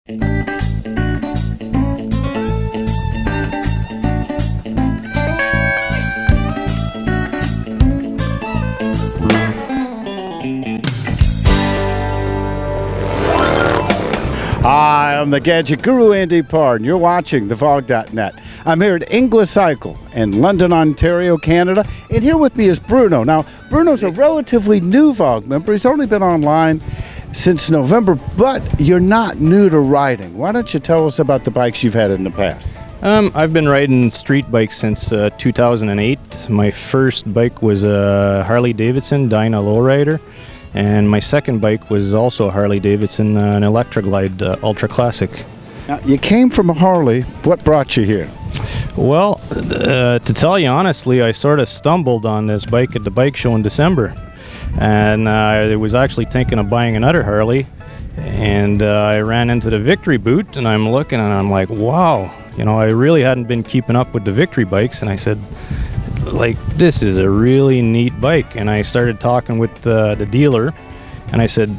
Hi, I'm the Gadget Guru, Andy Pard, and you're watching thevog.net. I'm here at Inglis Cycle in London, Ontario, Canada, and here with me is Bruno. Now, Bruno's a relatively new VOG member. He's only been online since November, but you're not new to riding. Why don't you tell us about the bikes you've had in the past? I've been riding street bikes since 2008. My first bike was a Harley Davidson Dyna lowrider. And my second bike was also a Harley Davidson, an Electra Glide Ultra Classic. Now, you came from a Harley. What brought you here? Well, to tell you honestly, I sort of stumbled on this bike at the bike show in December. And I was actually thinking of buying another Harley. And I ran into the Victory boot, and I'm looking and I'm like, wow. You know, I really hadn't been keeping up with the Victory bikes. And I said, like, this is a really neat bike. And I started talking with the dealer, and I said,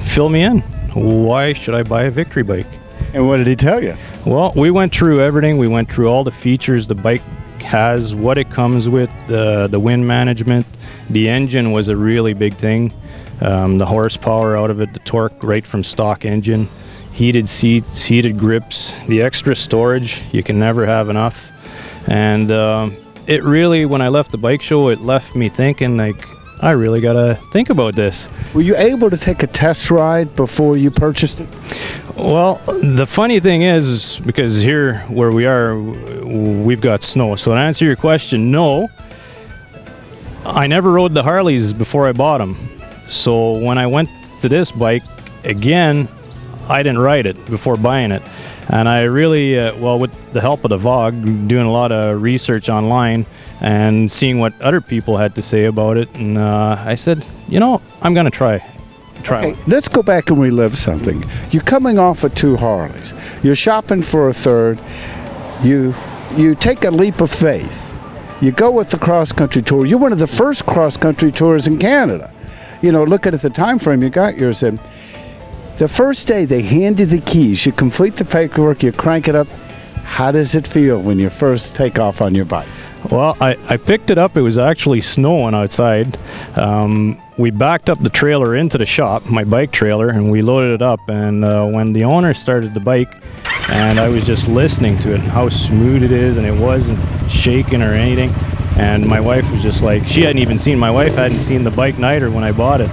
fill me in. Why should I buy a Victory bike? And what did he tell you? Well, we went through everything. We went through all the features the bike has, what it comes with, the wind management. The engine was a really big thing. The horsepower out of it, the torque right from stock engine, heated seats, heated grips, the extra storage. You can never have enough. And it really, when I left the bike show, it left me thinking, like, I really gotta think about this. Were you able to take a test ride before you purchased it? Well, the funny thing is, because here where we are, we've got snow. So to answer your question, no. I never rode the Harleys before I bought them. So when I went to this bike, again, I didn't ride it before buying it. And I really, well, with the help of the VOG, doing a lot of research online and seeing what other people had to say about it, and I said, you know, I'm going to try Okay, one. let's go back and relive something. You're coming off of two Harleys. You're shopping for a third. You take a leap of faith. You go with the cross-country tour. You're one of the first cross-country tours in Canada. You know, looking at the time frame you got yours in. The first day they hand you the keys, you complete the paperwork, you crank it up. How does it feel when you first take off on your bike? Well, I picked it up. It was actually snowing outside. We backed up the trailer into the shop, my bike trailer, and we loaded it up. And when the owner started the bike, and I was just listening to it, how smooth it is, and it wasn't shaking or anything. And my wife was just like, my wife hadn't seen the bike neither when I bought it.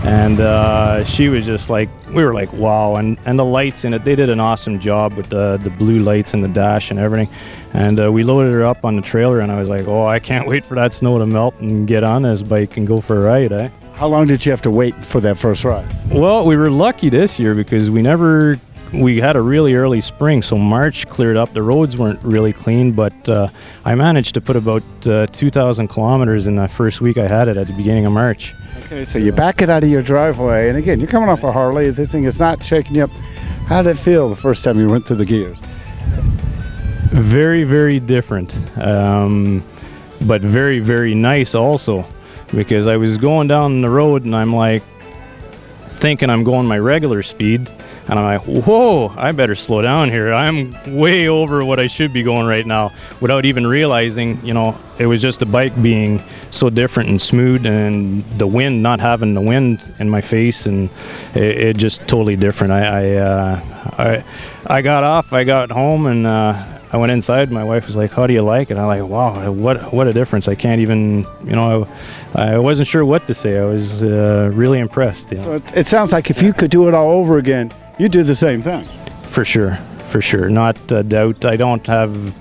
And she was just like, we were like, wow. And the lights in it, they did an awesome job with the blue lights and the dash and everything. And we loaded her up on the trailer, and I was like, oh, I can't wait for that snow to melt and get on this bike and go for a ride, eh? How long did you have to wait for that first ride? Well, we were lucky this year because we had a really early spring, so March cleared up. The roads weren't really clean, but I managed to put about 2,000 kilometers in that first week I had it at the beginning of March. Okay, so you back it out of your driveway, and again, you're coming off a Harley. This thing is not shaking you up. How did it feel the first time you went through the gears? Very, very different, but very, very nice also, because I was going down the road and I'm like thinking I'm going my regular speed, and I'm like, whoa, I better slow down here. I'm way over what I should be going right now, without even realizing, you know, it was just the bike being so different and smooth, and the wind, not having the wind in my face, and it just totally different. I got off, I got home, and I went inside. My wife was like, how do you like it? I'm like, wow, what a difference. I can't even, you know, I wasn't sure what to say. I was really impressed. You know? So it sounds like if you could do it all over again, you'd do the same thing. For sure. Not a doubt. I don't have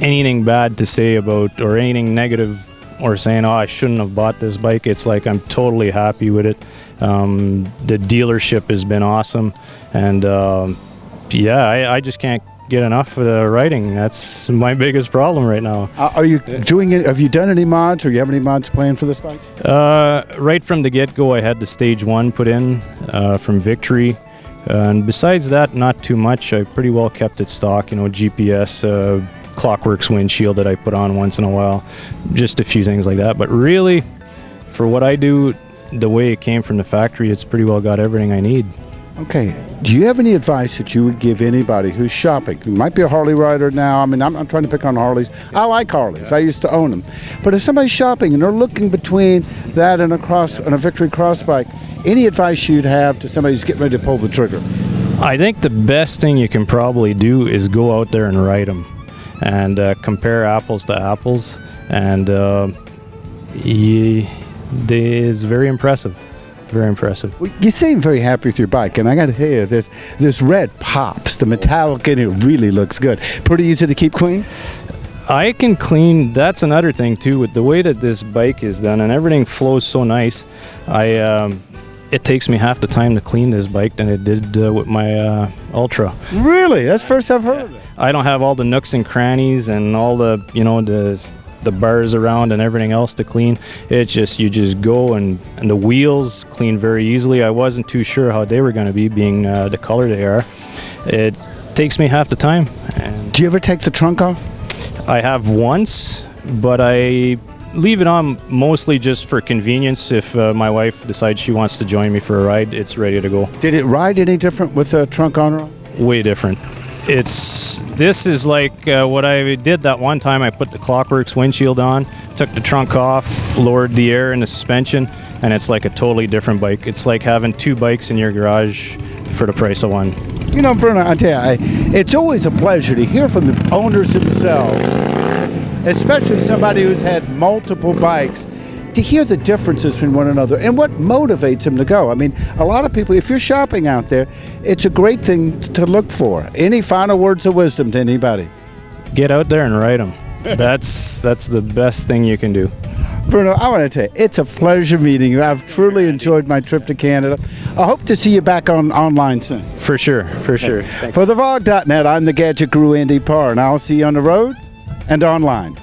anything bad to say about, or anything negative, or saying, oh, I shouldn't have bought this bike. It's like I'm totally happy with it. The dealership has been awesome. And yeah, I just can't get enough of the riding. That's my biggest problem right now. Are you doing it? Have you done any mods, or you have any mods planned for this bike? Right from the get-go, I had the stage 1 put in from Victory. And besides that, not too much. I pretty well kept it stock, you know, GPS, Clockworks windshield that I put on once in a while, just a few things like that. But really, for what I do, the way it came from the factory, it's pretty well got everything I need. Okay. Do you have any advice that you would give anybody who's shopping? Who might be a Harley rider now. I mean, I'm trying to pick on Harleys. I like Harleys. I used to own them. But if somebody's shopping and they're looking between that and a Victory Cross bike, any advice you'd have to somebody who's getting ready to pull the trigger? I think the best thing you can probably do is go out there and ride them and compare apples to apples. And it's very impressive. Very impressive. Well, you seem very happy with your bike, and I got to tell you, this red pops. The metallic in it really looks good. Pretty easy to keep clean? I can clean. That's another thing too, with the way that this bike is done, and everything flows so nice. It takes me half the time to clean this bike than it did with my Ultra. Really? That's the first I've heard of it. I don't have all the nooks and crannies and all the the bars around and everything else to clean. It's just, you just go, and the wheels clean very easily. I wasn't too sure how they were going to be, being the color they are. It takes me half the time. And do you ever take the trunk off? I have once, but I leave it on mostly just for convenience. If my wife decides she wants to join me for a ride, it's ready to go. Did it ride any different with the trunk on or off? Way different. This is like what I did that one time. I put the Clockworks windshield on, took the trunk off, lowered the air in the suspension, and it's like a totally different bike. It's like having two bikes in your garage for the price of one. You know, Bruno, I tell you, it's always a pleasure to hear from the owners themselves, especially somebody who's had multiple bikes, to hear the differences between one another and what motivates them to go. I mean, a lot of people, if you're shopping out there, it's a great thing to look for. Any final words of wisdom to anybody? Get out there and ride them. That's the best thing you can do. Bruno, I want to tell you, it's a pleasure meeting you. I've truly enjoyed my trip to Canada. I hope to see you back online soon. For sure, for sure. For the Vlog.net, I'm the Gadget Guru, Andy Parr, and I'll see you on the road and online.